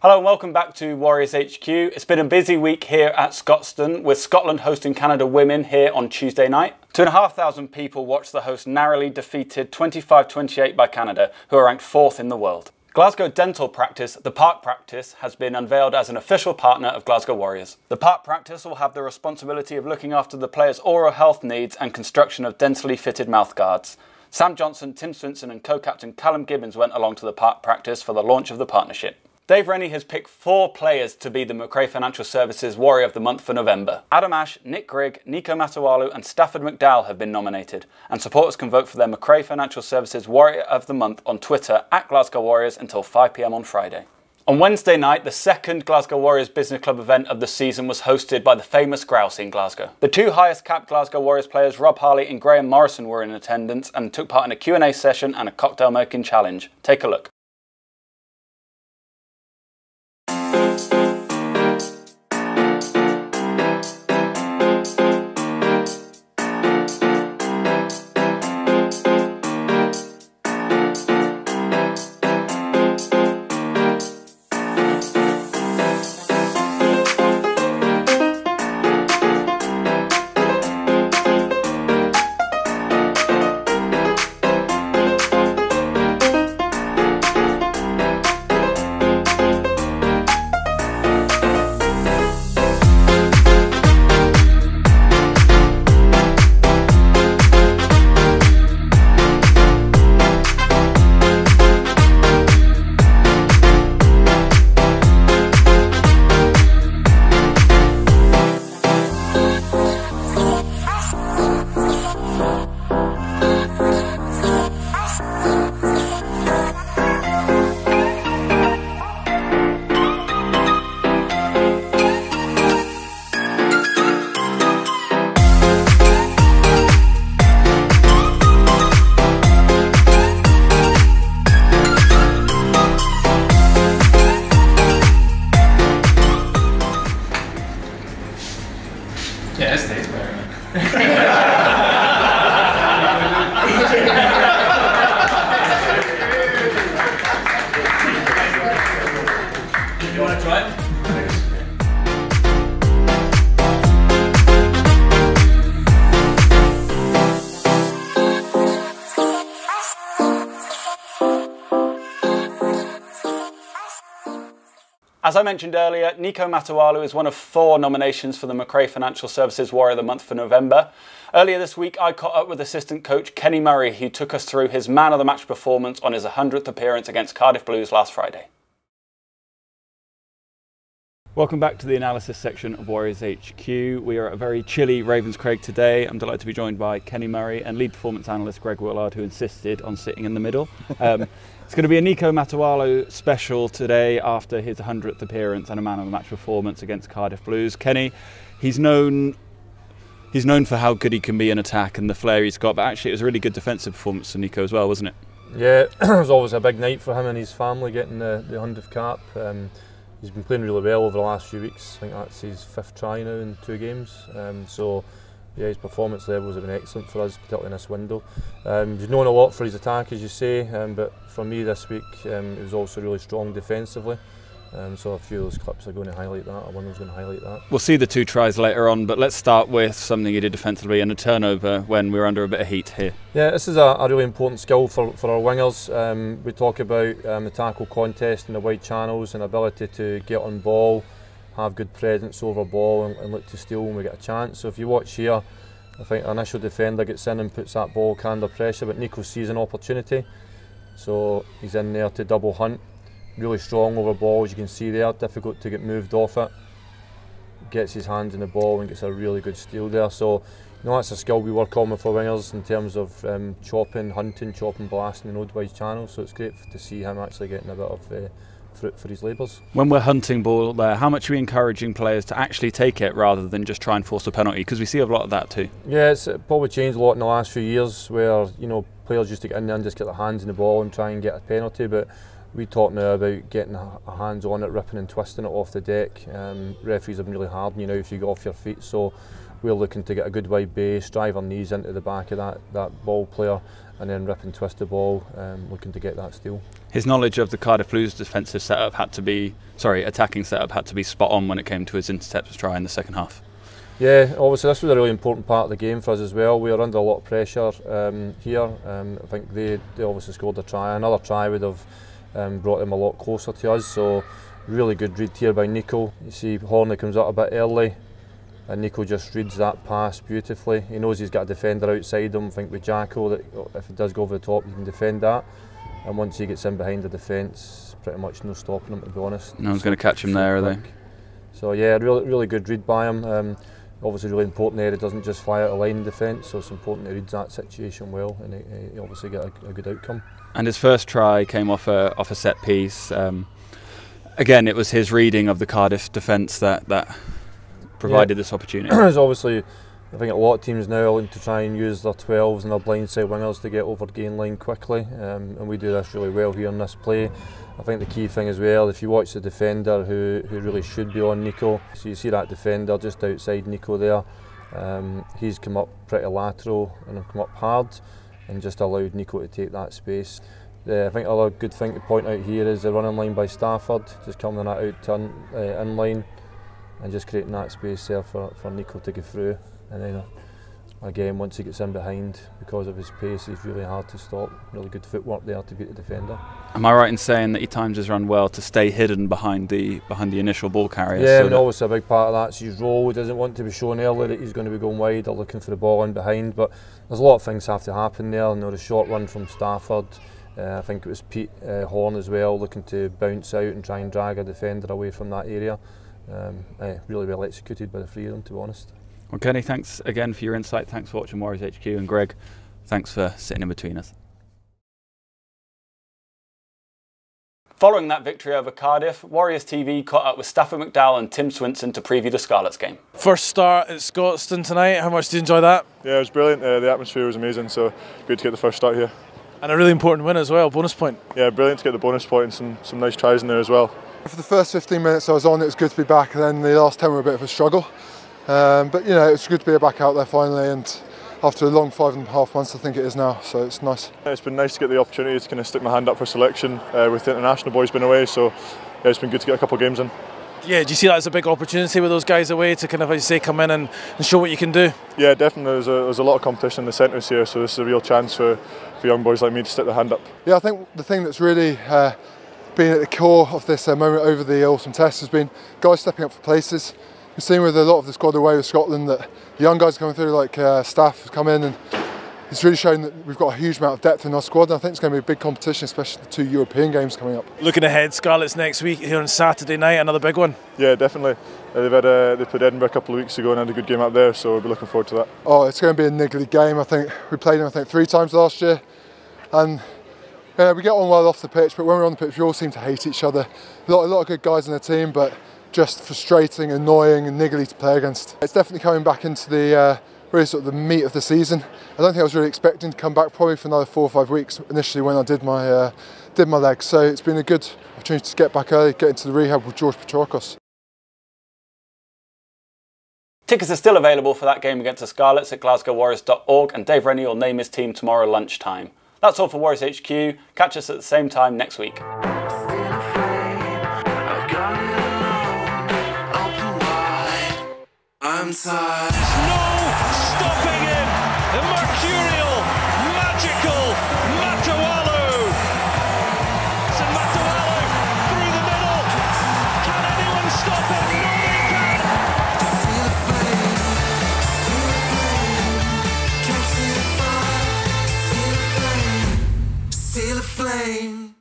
Hello and welcome back to Warriors HQ. It's been a busy week here at Scotstoun, with Scotland hosting Canada women here on Tuesday night. 2,500 people watched the host narrowly defeated 25-28 by Canada, who are ranked 4th in the world. Glasgow dental practice, the Park Practice, has been unveiled as an official partner of Glasgow Warriors. The Park Practice will have the responsibility of looking after the players' oral health needs and construction of dentally fitted mouthguards. Sam Johnson, Tim Swinson and co-captain Callum Gibbons went along to the Park Practice for the launch of the partnership. Dave Rennie has picked 4 players to be the Macrae Financial Services Warrior of the Month for November. Adam Ash, Nick Grigg, Nico Matawalu and Stafford McDowell have been nominated, and supporters can vote for their Macrae Financial Services Warrior of the Month on Twitter at Glasgow Warriors until 5 PM on Friday. On Wednesday night, the second Glasgow Warriors Business Club event of the season was hosted by the Famous Grouse in Glasgow. The 2 highest capped Glasgow Warriors players, Rob Harley and Graeme Morrison, were in attendance and took part in a Q&A session and a cocktail making challenge. Take a look. Yeah, this tastes better, man. You want to try it? As I mentioned earlier, Nico Matawalu is one of 4 nominations for the Macrae Financial Services Warrior of the Month for November. Earlier this week, I caught up with assistant coach Kenny Murray, who took us through his man of the match performance on his 100th appearance against Cardiff Blues last Friday. Welcome back to the analysis section of Warriors HQ. We are at a very chilly Ravenscraig today. I'm delighted to be joined by Kenny Murray and lead performance analyst Greg Willard, who insisted on sitting in the middle. It's going to be a Nico Matawalu special today after his 100th appearance and a man of the match performance against Cardiff Blues. Kenny, he's known for how good he can be in attack and the flair he's got, but actually it was a really good defensive performance for Nico as well, wasn't it? Yeah, it was always a big night for him and his family getting the 100th cap. He's been playing really well over the last few weeks. I think that's his 5th try now in 2 games. So yeah, his performance levels have been excellent for us, particularly in this window. He's known a lot for his attack, as you say, but for me this week he was also really strong defensively. So a few of those clips are going to highlight that, or one was going to highlight that. We'll see the 2 tries later on, but let's start with something he did defensively and a turnover when we were under a bit of heat here. Yeah, this is a really important skill for our wingers. We talk about the tackle contest and the wide channels and ability to get on ball, have good presence over ball and look to steal when we get a chance. So if you watch here, I think our initial defender gets in and puts that ball under pressure, but Nico sees an opportunity. So he's in there to double hunt. Really strong over ball, as you can see there, difficult to get moved off it. Gets his hands in the ball and gets a really good steal there. So that's a skill we work on with our wingers in terms of chopping, hunting, blasting in wide channels. So it's great to see him actually getting a bit of fruit for his labours. When we're hunting ball there, how much are we encouraging players to actually take it rather than just try and force a penalty? Because we see a lot of that too. Yeah, it's probably changed a lot in the last few years, where players used to get in there and just get their hands in the ball and try and get a penalty, but we talk now about getting a hands on it, ripping and twisting it off the deck. Referees have been really hard on you now if you get off your feet, so we're looking to get a good wide base, drive our knees into the back of that ball player and then rip and twist the ball, looking to get that steal. His knowledge of the Cardiff Blues defensive setup attacking setup had to be spot on when it came to his intercept try in the second half. Yeah, obviously this was a really important part of the game for us as well. We were under a lot of pressure here. I think they obviously scored a try. Another try would have brought them a lot closer to us. So really good read here by Nico. You see Harley comes up a bit early, and Nico just reads that pass beautifully. He knows he's got a defender outside him. I think with Jacko, that if it does go over the top, you can defend that. And once he gets in behind the defence, pretty much no stopping him, to be honest. No one's going to catch him there, are they? So yeah, really good read by him. Obviously really important there, he doesn't just fly out of line in defence, so it's important he reads that situation well, and he obviously get a good outcome. And his first try came off a set piece. Again, it was his reading of the Cardiff defence that provided this opportunity. There's obviously, I think a lot of teams now are looking to try and use their 12s and their blindside wingers to get over gain line quickly, and we do this really well here in this play. I think the key thing as well, if you watch the defender who really should be on Nico, so you see that defender just outside Nico there, he's come up pretty lateral and come up hard and just allowed Nico to take that space. I think another good thing to point out here is the running line by Stafford, just coming that out to in line and just creating that space there for Nico to go through. And then again, once he gets in behind, because of his pace, he's really hard to stop. Really good footwork there to beat the defender. Am I right in saying that he times his run well to stay hidden behind the initial ball carrier? Yeah, so obviously a big part of that's his role. He doesn't want to be shown early that he's going to be going wide or looking for the ball in behind. But there's a lot of things have to happen there. You know, the short run from Stafford. I think it was Pete Horn as well, looking to bounce out and try and drag a defender away from that area. Really well executed by the three of them, to be honest. Well, Kenny, thanks again for your insight. Thanks for watching Warriors HQ, and Greg, thanks for sitting in between us. Following that victory over Cardiff, Warriors TV caught up with Stafford McDowell and Tim Swinson to preview the Scarlets game. First start at Scotstoun tonight, how much did you enjoy that? Yeah, it was brilliant. The atmosphere was amazing, so good to get the first start here. And a really important win as well, bonus point. Yeah, brilliant to get the bonus point and some nice tries in there as well. For the first 15 minutes I was on, it was good to be back, and then the last 10 were a bit of a struggle. But you know, it's good to be back out there finally, and after a long 5.5 months I think it is now, so it's nice. It's been nice to get the opportunity to kind of stick my hand up for selection with the international boys been away, so yeah, it's been good to get a couple of games in. Yeah, do you see that as a big opportunity with those guys away to kind of, as you say, come in and show what you can do? Yeah, definitely. There's a lot of competition in the centres here, so this is a real chance for young boys like me to stick their hand up. Yeah, I think the thing that's really been at the core of this moment over the autumn test has been guys stepping up for places. We've seen with a lot of the squad away with Scotland that the young guys coming through, like Staff, have come in, and it's really shown that we've got a huge amount of depth in our squad, and I think it's going to be a big competition, especially the 2 European games coming up. Looking ahead, Scarlets next week here on Saturday night, another big one. Yeah, definitely. They played Edinburgh a couple of weeks ago and had a good game up there, so we'll be looking forward to that. Oh, it's going to be a niggly game. I think we played them 3 times last year, and we get on well off the pitch, but when we're on the pitch we all seem to hate each other. A lot of good guys in the team, but just frustrating, annoying and niggly to play against. It's definitely coming back into the really sort of the meat of the season. I don't think I was really expecting to come back probably for another 4 or 5 weeks initially when I did my legs, so it's been a good opportunity to get back early, get into the rehab with George Petrokos. Tickets are still available for that game against the Scarlets at glasgowwarriors.org, and Dave Rennie will name his team tomorrow lunchtime. That's all for Warriors HQ. Catch us at the same time next week. There's no stopping him! The mercurial, magical Matawalu! So Matawalu through the middle! Can anyone stop him? Nobody can! See the flame, see the flame, see the flame, see the flame.